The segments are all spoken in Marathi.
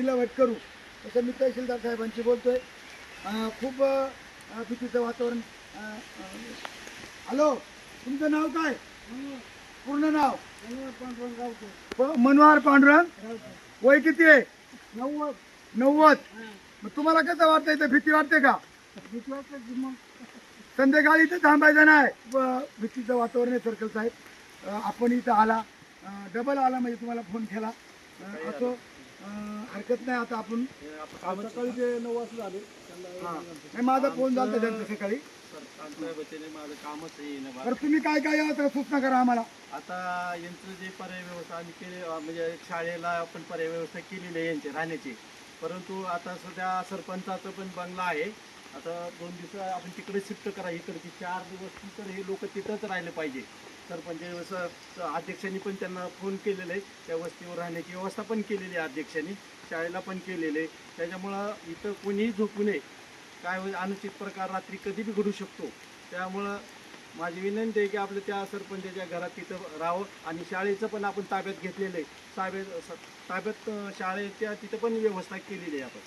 विल्हेवाट करू, तसं मी तहसीलदार साहेबांशी बोलतोय. खूप भीतीचं वातावरण. हॅलो, तुमचं नाव काय? पूर्ण नाव? मनोहर पांडुरंग. वय किती आहे? 90. मग तुम्हाला कसं वाटतंय? इथं भीती वाटते का? भीती वाटते. मग संध्याकाळी इथं थांबायचं नाही. भीतीचं वातावरण आहे सर्कल साहेब. आपण इथं आला, डबल आला म्हणजे तुम्हाला फोन केला. असं हरकत नाही. आता आपण सकाळी जे 9 वाजता झाले नाही, माझा फोन झाला त्यांचा सकाळी. माझं कामच आहे. तर तुम्ही काय काय आता सूचना करा आम्हाला. आता यांचं जे पर्याय व्यवस्था आम्ही केली, म्हणजे शाळेला आपण पर्याय व्यवस्था केलेली आहे यांची राहण्याची. परंतु आता सध्या सरपंचाचं पण बंगला आहे. आता 2 दिवस आपण तिकडे शिफ्ट करा. इकडे 4 दिवस तर हे लोक तिथंच राहिले पाहिजे. सरपंच अध्यक्षांनी पण त्यांना फोन केलेला आहे. त्या वस्तीवर राहण्याची व्यवस्था पण केलेली आहे अध्यक्षांनी, शाळेला पण केलेले आहे. त्याच्यामुळं इथं कोणीही झोपू नये. काय होईल, अनुचित प्रकार रात्री कधी बी घडू शकतो. त्यामुळं माझी विनंती आहे की आपलं त्या सरपंचाच्या घरात तिथं राहावं. आणि शाळेचं पण आपण ताब्यात घेतलेलं आहे. ताब्यात शाळेच्या तिथं पण व्यवस्था केलेली आहे आपण.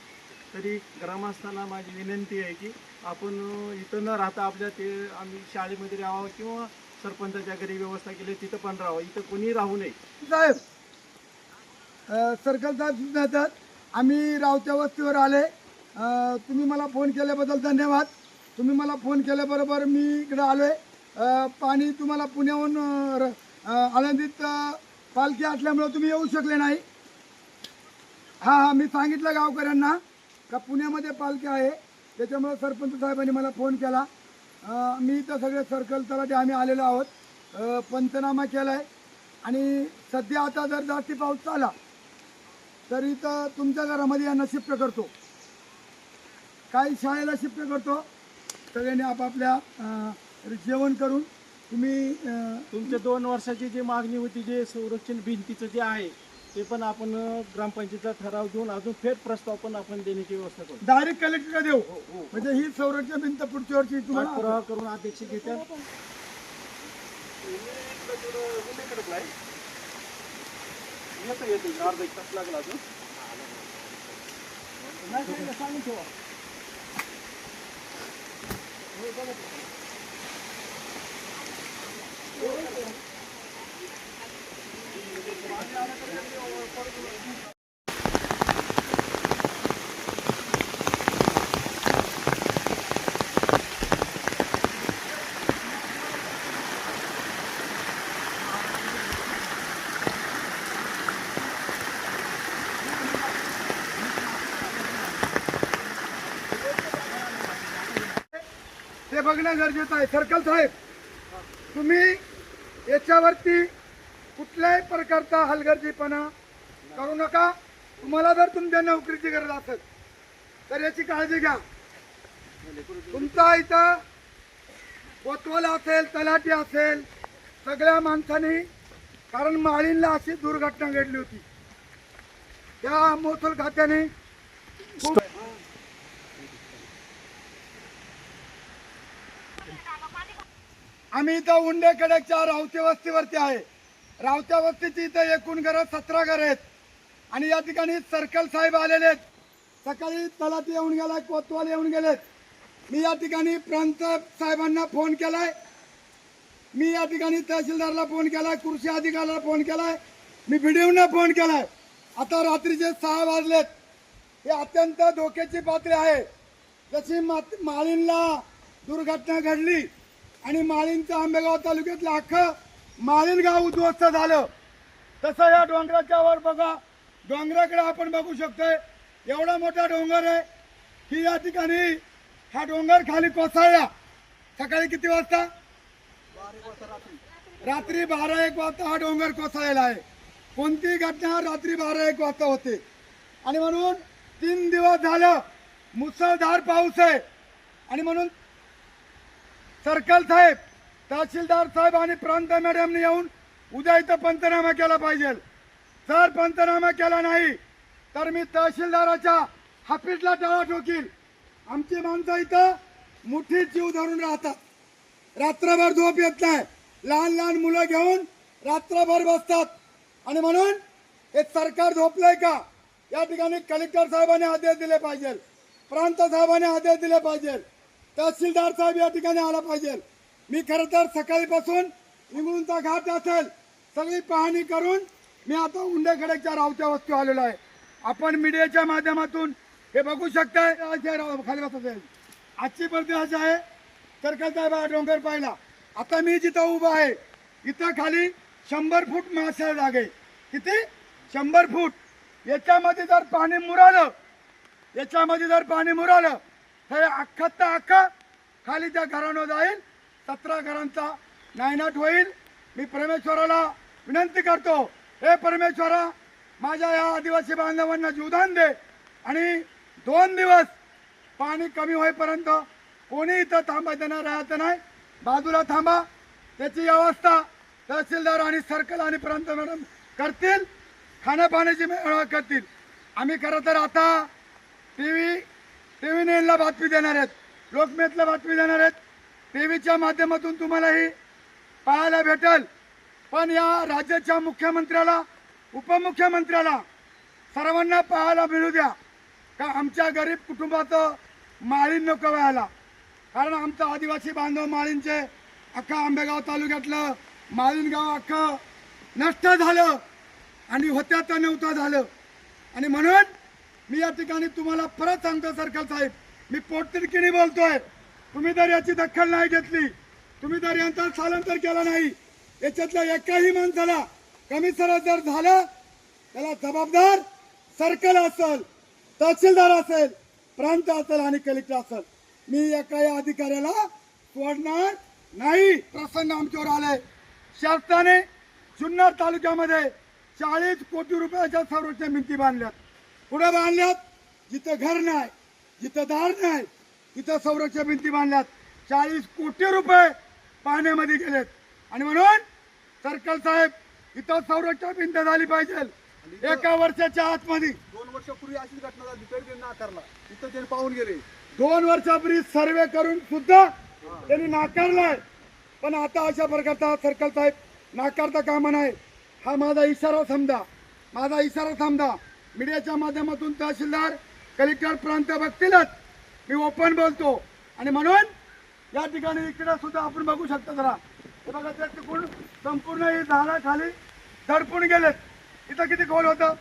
तरी ग्रामस्थांना माझी विनंती आहे की आपण इथं न राहता आपल्या ते आम्ही शाळेमध्ये राहावं किंवा सरपंचाच्या घरी व्यवस्था केली तिथं पण राहावं. इथं कोणी राहू नये. साहेब, सर्कल साहेब सुचतात. आम्ही रावत्या वस्तीवर आले. तुम्ही मला फोन केल्याबद्दल धन्यवाद. तुम्ही मला फोन केल्याबरोबर मी इकडे आलोय. पाणी तुम्हाला पुण्याहून आळंदीत पालखी असल्यामुळे तुम्ही येऊ शकले नाही. हां, मी सांगितलं गावकऱ्यांना का पुण्यामध्ये पालखी आहे, त्याच्यामुळे सरपंच साहेबांनी मला फोन केला. मी इथं सगळे सर्कल तलाठी आम्ही आलेलो आहोत. पंचनामा केला आहे. आणि सध्या आता जर जास्ती पाऊस चालला तर इथं तुमच्या घरामध्ये यांना शिफ्ट करतो, काही शाळेला शिफ्ट करतो. सगळ्यांनी आपापल्या जेवण करून तुम्ही तुमच्या 2 वर्षाची जी मागणी होती, जे संरक्षण भिंतीचं जे आहे ते पण आपण ग्रामपंचायतीचा ठराव घेऊन अजून फेर प्रस्ताव पण आपण देण्याची व्यवस्था करू. डायरेक्ट कलेक्टरला देऊ. म्हणजे ही संरक्षण भिंत पुढच्या वर्षी तुम्हाला पुरावा करून अध्यक्ष घेतात. अर्धा 1 तास लागला अजून. सांगून ठेवा. ते बघणं गरजेचं आहे. सर्कल साहेब, तुम्ही याच्यावरती कुठल्याही प्रकारचा हलगर्जीपणा करू नका. तुम्हाला जर तुमच्या नोकरीची गरज असेल तर याची काळजी घ्या. तुमचा इथं कोतवाल असेल, तलाठी असेल, सगळ्या माणसांनी, कारण माळींना अशी दुर्घटना घडली होती, त्या महसूल खात्याने खूप आम्ही इथं उंडेकड्याच्या रावते वस्तीवरती आहे. रावत्या वस्तीची इथं एकूण घरं 17 घरं आहेत. आणि या ठिकाणी सर्कल साहेब आलेले आहेत. सकाळी तलाठी येऊन गेलाय, कोतवाल येऊन गेलेत. मी या ठिकाणी प्रांत साहेबांना फोन केलाय. मी या ठिकाणी तहसीलदारला फोन केलाय, कृषी अधिकाऱ्याला फोन केलाय, मी बीडीओना फोन केलाय. आता रात्रीचे 6 वाजलेत. हे अत्यंत धोक्याची पातळी आहे. जशी माळींना दुर्घटना घडली आणि माळींचं आंबेगाव तालुक्यातलं अख्खं माळीन गाव उद्ध्वस्त झालं, तसं या डोंगराच्या वर बघा. डोंगराकडे आपण बघू शकतोय. एवढा मोठा डोंगर आहे की या ठिकाणी हा डोंगर खाली कोसळला. सकाळी किती वाजता? रात्री 12-1 वाजता हा डोंगर कोसळलेला आहे. कोणती घटना रात्री 12-1 वाजता होते. आणि म्हणून 3 दिवस झालं मुसळधार पाऊस आहे. आणि म्हणून सर्कल साहेब, तहसीलदार साहेब आणि प्रांत मॅडमने येऊन उद्या इथं पंचनामा केला पाहिजे. जर पंचनामा केला नाही तर मी तहसीलदाराच्या हाफीसला टाळा ठोकील. आमची माणसं इथं मुठीत जीव धरून राहतात. रात्रभर झोप येत नाही. लहान लहान मुलं घेऊन रात्रभर बसतात. आणि म्हणून हे सरकार झोपलंय का? या ठिकाणी कलेक्टर साहेबांनी आदेश दिले पाहिजे, प्रांत साहेबांनी आदेश दिले पाहिजे, तहसीलदार साहेब या ठिकाणी आला पाहिजे. मी खरं तर सकाळीपासून इंगळूणचा घाट असेल सगळी पाहणी करून मी आता उंडेखडेच्या रावत्या वस्तीवर आलेलो आहे. आपण मीडियाच्या माध्यमातून हे बघू शकताय. खाली बसायचं आजची परिस्थिती अशी आहे. सर्कल साहेब डोंगर पाहिला. आता मी जिथं उभा आहे इथं खाली 100 फूट माशा जागे. किती? 100 फूट. याच्यामध्ये जर पाणी मुरालं, याच्यामध्ये जर पाणी मुरालं तर अख्खा खाली त्या घरानं जाईल. 17 घरांचा नायनाट होईल. मी परमेश्वराला विनंती करतो, हे परमेश्वरा माझ्या या आदिवासी बांधवांना जीवदान दे आणि 2 दिवस पाणी कमी होईपर्यंत कोणी इथं थांबा देणार राहायचं नाही. बाजूला थांबा. त्याची व्यवस्था तहसीलदार आणि सर्कल आणि प्रांत मॅडम करतील. खाण्यापाण्याची व्यवस्था करतील. आम्ही खरं तर आता टीव्ही 9ला बातमी देणार आहेत, लोकमतला बातमी देणार आहेत. टीव्हीच्या माध्यमातून तुम्हालाही पाहायला भेटेल. पण या राज्याच्या मुख्यमंत्र्याला, उपमुख्यमंत्र्याला सर्वांना पाहायला मिळू द्या का आमच्या गरीब कुटुंबाचं माळीन नको व्हायला. कारण आमचं आदिवासी बांधव माळींचे अख्खा आंबेगाव तालुक्यातलं माळीन गाव अख्खं नष्ट झालं आणि होत्या तर नव्हतं झालं. आणि म्हणून मी या ठिकाणी तुम्हाला परत सांगतो सर्कल साहेब, मी पोटतिडकीने बोलतोय. तुम्ही जर याची दखल नाही घेतली, तुम्ही जर यांचा स्थलांतर केला नाही, याच्यातल्या एकाही माणसाला कमी सरळ जर झालं त्याला जबाबदार सर्कल असेल, तहसीलदार असेल, प्रांत असेल आणि कलेक्टर असेल. मी एकाही अधिकाऱ्याला सोडणार नाही. प्रसंग आमच्यावर आलाय. शासनाने जुन्नर तालुक्यामध्ये 40 कोटी रुपयाच्या संरक्षण भिंती बांधल्यात. कुठे बांधल्यात? जिथं घर नाही, जिथं दार नाही, तिथं संरक्षण भिंती बांधल्यात. 40 कोटी रुपये पाण्यामध्ये गेलेत. आणि म्हणून सर्कल साहेब इथं संरक्षण भिंत झाली पाहिजे. एका वर्षाच्या आतमध्ये 2 वर्षापूर्वी अशी घटना झाली, तरी त्यांनी नाकारला. तिथं ते पाहून गेले. 2 वर्षापूर्वी सर्वे करून सुद्धा त्यांनी नाकारलाय. पण आता अशा प्रकारचा सर्कल साहेब नाकारता कामा नाही. हा माझा इशारा समजा, माझा इशारा समजा. मीडियाच्या माध्यमातून तहसीलदार, कलेक्टर, प्रांत बघतीलच. मी ओपन बोलतो. आणि म्हणून या ठिकाणी इकडे सुद्धा आपण बघू शकता. जरा हे बघा, ते तिकडून संपूर्ण ही झाडं खाली दडपून गेलेत. इथं किती खोल होतं?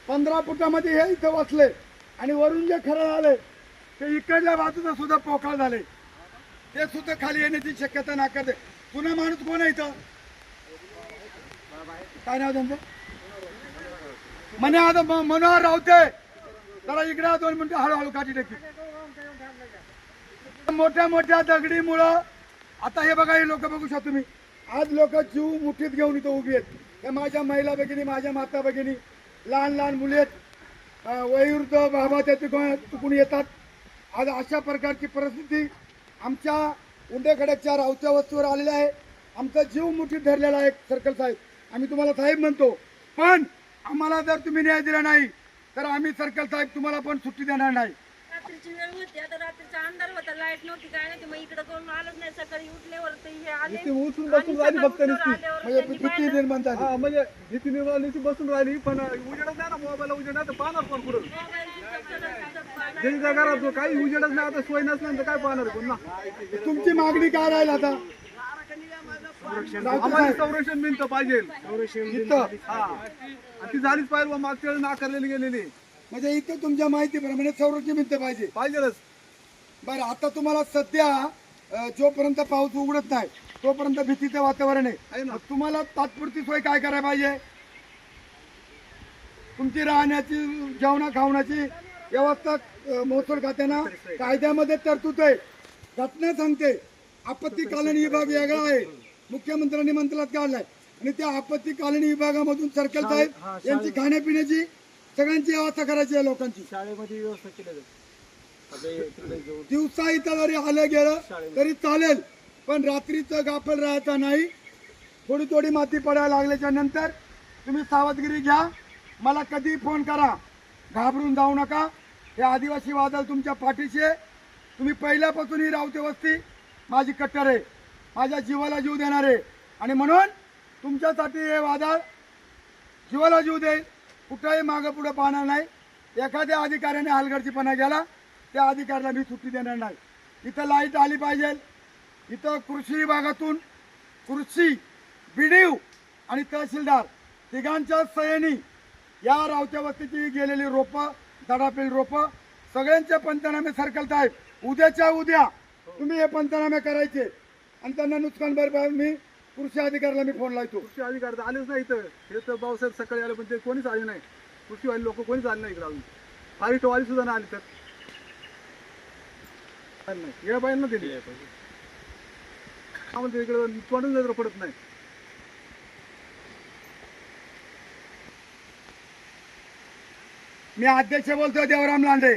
15 फुटामध्ये हे इथं वाचले. आणि वरून जे खरं झाले ते इकडल्या बाजूला सुद्धा पोकळ झाले. ते सुद्धा खाली येण्याची शक्यता नाकारते. पुन्हा माणूस कोण आहे इथं? काय नाव त्यांचं? मनोहर रावते. जरा इकडे 2 मिनिटं हळूहळू काठी टाकी. मोठ्या मोठ्या दगडीमुळं आता हे बघा, हे लोक बघू शकतो तुम्ही. आज लोक जीव मुठीत घेऊन इथं उभी आहेत. हे माझ्या महिला भगिनी, माझ्या माता भगिनी, लहान लहान मुले आहेत, वयोवृद्ध बाबा त्या चुकून येतात. आज अशा प्रकारची परिस्थिती आमच्या उंडेखड्याच्या रावत्या वस्तीवर आलेली आहे. आमचा जीव मुठीत धरलेला आहे. सर्कल साहेब, आम्ही तुम्हाला साहेब म्हणतो, पण आम्हाला जर तुम्ही न्याय दिला नाही तर आम्ही सर्कल साहेब तुम्हाला पण सुट्टी देणार नाही. रात्रीची वेळ होती, आता रात्रीचा अंधार होता, लाईट नव्हती, काय नाही. मग इकडे कोण आलंच नाही. सकाळी उठल्यावर ते हे आले इथे उचलून बसून राहिली फक्त नुसती. म्हणजे भीती निर्माण झाली. हा, म्हणजे भीती निर्माण नुसती बसून राहिली. पण उजेडच नाही ना, मोबाईल उजेड तर पाहणार कोण पुढं? ज्यांच्या घरात काही उजेडच नाही, आता सोय नसल्यानंतर काय पाहणार कोण ना? तुमची मागणी काय राहील आता? आम्हाला संरक्षण भिंत पाहिजे. इथं हा, आणि ती झालीच पाहिजे बा. मागच्या वेळेस नाकारलेली गेलेली. म्हणजे इथं तुमच्या माहितीप्रमाणे संरक्षण भिंत पाहिजे. पाहिजेलच. बरं, आता तुम्हाला सध्या जोपर्यंत पाऊस उघडत नाही तोपर्यंत भीतीचं वातावरण आहे. मग तुम्हाला तात्पुरती सोय काय करायला पाहिजे? तुमची राहण्याची, जेवणा खावण्याची व्यवस्था महसूल खात्यानं कायद्यामध्ये तरतूद आहे. घटना सांगते आपत्तीकालीन विभाग वेगळा आहे. मुख्यमंत्र्यांनी मंत्रालयात काढलाय आणि त्या आपत्तीकालीन विभागामधून सर्कल साहेब यांची खाण्यापिण्याची सगळ्यांची व्यवस्था करायची आहे. लोकांची शाळेमध्ये व्यवस्था केली जाते. दिवसा इथं जरी आलं गेलं तरी चालेल, पण रात्रीचं गाफल राहायचं नाही. थोडी थोडी माती पडायला लागल्याच्या नंतर तुम्ही सावधगिरी घ्या. मला कधी फोन करा, घाबरून जाऊ नका. हे आदिवासी वादळ तुमच्या पाठीशी आहे. तुम्ही पहिल्यापासून ही रावते वस्ती माझी कट्टर आहे, माझ्या जीवाला जीव देणार आहे. आणि म्हणून तुमच्यासाठी हे वादळ जीवाला जीव देईल, कुठंही मागं पुढं पाहणार नाही। एखाद्या अधिकाऱ्याने हलगर्जीपणा केला त्या अधिकाऱ्याला मी सुट्टी देणार नाही। इथं लाईट आली पाहिजे, इथं कृषी विभागातून कृषी BDO आणि तहसीलदार तिघांच्या सह्यानी या रावत्या वस्तीची गेलेली रोपं, दडापेल रोपं सगळ्यांचे पंचनामे सर्कल साहेब उद्याच्या उद्या तुम्ही हे पंचनामे करायचे आणि त्यांना नुकसान भरपाई मी कृषी अधिकाऱ्याला मी फोन लावतो। कृषी अधिकारी तर आलेच नाही इथं, हे तर भाऊसाहेब सकाळी आले पण ते कोणीच आले नाही, कृषीवाले लोक कोणीच आले नाही इकडे अजून, फाईटवाली सुद्धा नाही आली तर आले नाही, या बाईंना दिली आम्हाला इकडे तोंडून जर पडत नाही। मी अध्यक्ष बोलतोय देवराम लांडे।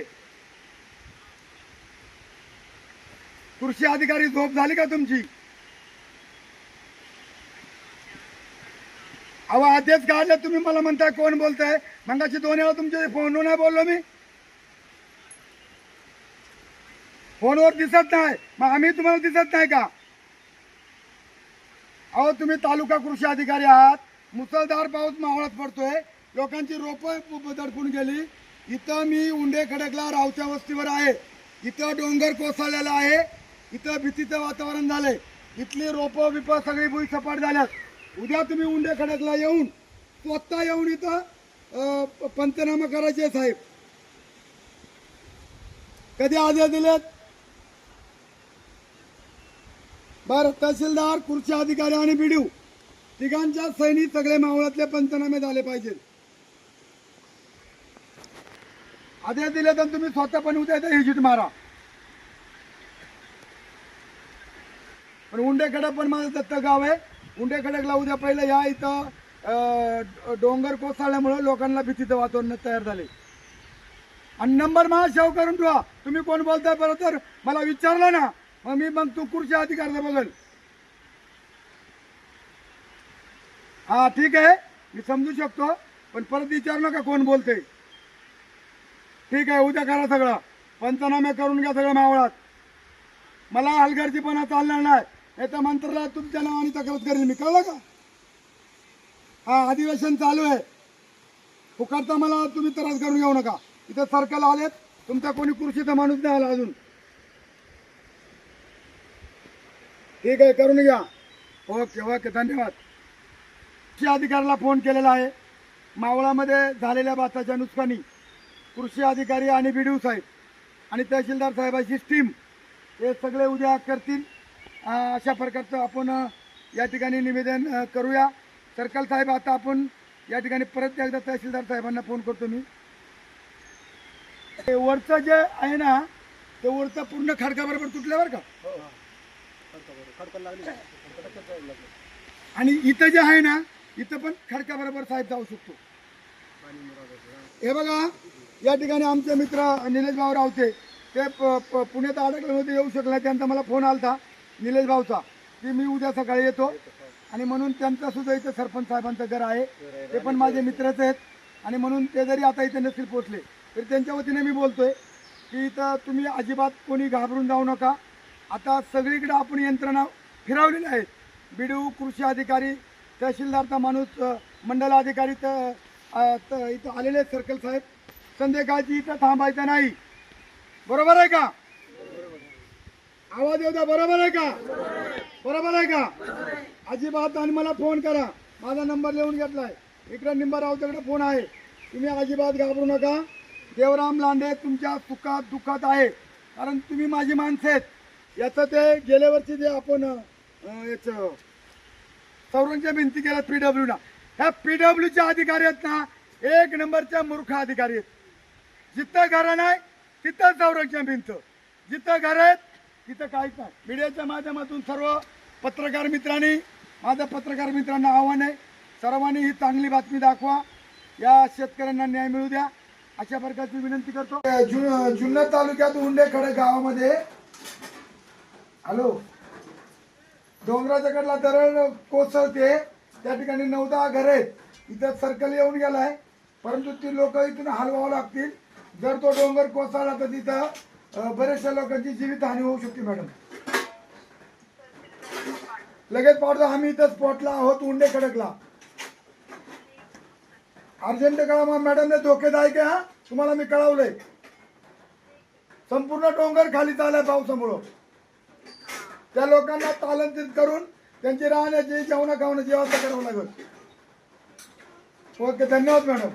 कृषी अधिकारी झोप झाली का तुमची? अहो अध्यक्ष काढले तुम्ही मला म्हणताय कोण बोलताय? मगाशी 2 वेळा तुमच्या फोनवर नाही बोललो मी, फोनवर दिसत नाही मग आम्ही तुम्हाला दिसत नाही का? अहो तुम्ही तालुका कृषी अधिकारी आहात, मुसळधार पाऊस मावळात पडतोय, लोकांची रोपं दडपून गेली। इथं मी उंडे खडकला रावत्या वस्तीवर आहे, इथं डोंगर कोसळलेला आहे, इथं भीतीचं वातावरण झालंय, इथली रोपं बिपं सगळी भुई सपाट झाल्यात। उद्या तुम्ही उंडे खडकला येऊन स्वतः येऊन इथं पंचनामा करायचे साहेब। कधी आदेश दिलेत? बरं तहसीलदार, कृषी अधिकारी आणि BDO तिघांच्या सैनी सगळे मावळातले पंचनामे झाले पाहिजेत। आदेश दिले तर तुम्ही स्वतः पण उद्या इथं व्हिजिट मारा। पण उंडे खडक पण माझं दत्त गाव आहे, उंडे खडकला उद्या पहिलं या इथं डोंगर कोसळल्यामुळे लोकांना भीतीचं वातावरण तयार झाले। आणि नंबर मला सेव्ह करून ठेवा, तुम्ही कोण बोलताय परत तर मला विचारलं ना मग तू कृषी अधिकाऱ्याला बघल। हा ठीक आहे मी समजू शकतो, पण परत विचारू नका कोण बोलतंय। ठीक आहे उद्या करा सगळं पंचनामे करून घ्या सगळं मावळात। मला हलगर्जीपणा चालणार नाही, नाही तर मंत्रालयात तुमच्या नावाने तक्रार करेल मी, कळलं का? हा अधिवेशन चालू आहे, फुकटचा मला तुम्ही त्रास करून घेऊ नका। इथं सर्कल आलेत, तुमचा कोणी कृषीचा माणूस नाही आला अजून। ठीक आहे करून घ्या, ओके ओके धन्यवाद। कृषी अधिकाऱ्याला फोन केलेला आहे, मावळामध्ये झालेल्या भाताच्या नुकसानी कृषी अधिकारी आणि BDO साहेब आणि तहसीलदार साहेबांची टीम हे सगळे उद्या करतील। अशा प्रकारचं आपण या ठिकाणी निवेदन करूया। सर्कल साहेब आता आपण या ठिकाणी परत एकदा तहसीलदार साहेबांना फोन करतो मी। ते वरचं जे आहे ना ते वरचं पूर्ण खडकाबरोबर तुटल्यावर का? आणि इथं जे आहे ना इथं पण खडकाबरोबर साहेब जाऊ शकतो। हे बघा या ठिकाणी आमचे मित्र निलेश भाऊ रावते ते पुण्यात अडकल्यामध्ये येऊ शकले, त्यांचा मला फोन आलता निलेश भाऊचा की मी उद्या सकाळी येतो आणि म्हणून त्यांचा सुद्धा इथं सरपंच साहेबांचं घर आहे, ते पण माझे मित्रच आहेत आणि म्हणून ते जरी आता इथे नसतील पोचले तरी त्यांच्या वतीने मी बोलतोय की इथं तुम्ही अजिबात कोणी घाबरून जाऊ नका। आता सगळीकडे आपण यंत्रणा फिरवलेली आहेत, BDO, कृषी अधिकारी, तहसीलदारचा माणूस, मंडल अधिकारी तर इथं आलेले आहेत सर्कल साहेब। संध्याकाळची इथं थांबायचं नाही, बरोबर आहे का? आवाज येऊ द्या, बरोबर आहे का? बरोबर आहे का? अजिबात आणि मला फोन करा, माझा नंबर लिहून घेतलाय, इकडे निंबर रावतेकडे फोन आहे, तुम्ही अजिबात घाबरू नका। देवराम लांडे तुमच्या सुखात दुःखात आहे, कारण तुम्ही माझी माणसं आहेत। याचं ते गेल्या वर्षी जे आपण याचं संरक्षण भिंती केलं PW ना, ह्या PWचे अधिकारी आहेत ना 1 नंबरच्या मूर्ख अधिकारी आहेत। जिथं घर नाही तिथं संरक्षण भिंत, जिथं घर आहेत तिथं काहीच नाही। मीडियाच्या माध्यमातून सर्व पत्रकार मित्रांनी, माझं पत्रकार मित्रांना आव्हान आहे, सर्वांनी ही चांगली बातमी दाखवा, या शेतकऱ्यांना न्याय मिळू द्या अशा प्रकारची विनंती करतो। जुन्नर तालुक्यात उंडे खडक गावामध्ये हॅलो डोंगराच्या कडला दरड कोसळते, त्या ठिकाणी 9-10 घर आहेत, इथं सर्कल येऊन गेलाय, परंतु ती लोक इथून हलवावं लागतील। जर तो डोंगर कोसळला तर तिथं बरेचशा लोकांची जीवितहानी होऊ शकते। मॅडम लगेच पाठवा, आम्ही इथं स्पॉटला आहोत उंडे खडकला। अर्जंट कळा मॅडमने धोकेदायक आहे हा, तुम्हाला मी कळवलंय. संपूर्ण डोंगर खाली चाललाय पावसामुळं. त्या लोकांना तालंकित करून त्यांची राहण्याची जेवणा खावण्याची व्यवस्था करावं लागेल. ओके, धन्यवाद मॅडम.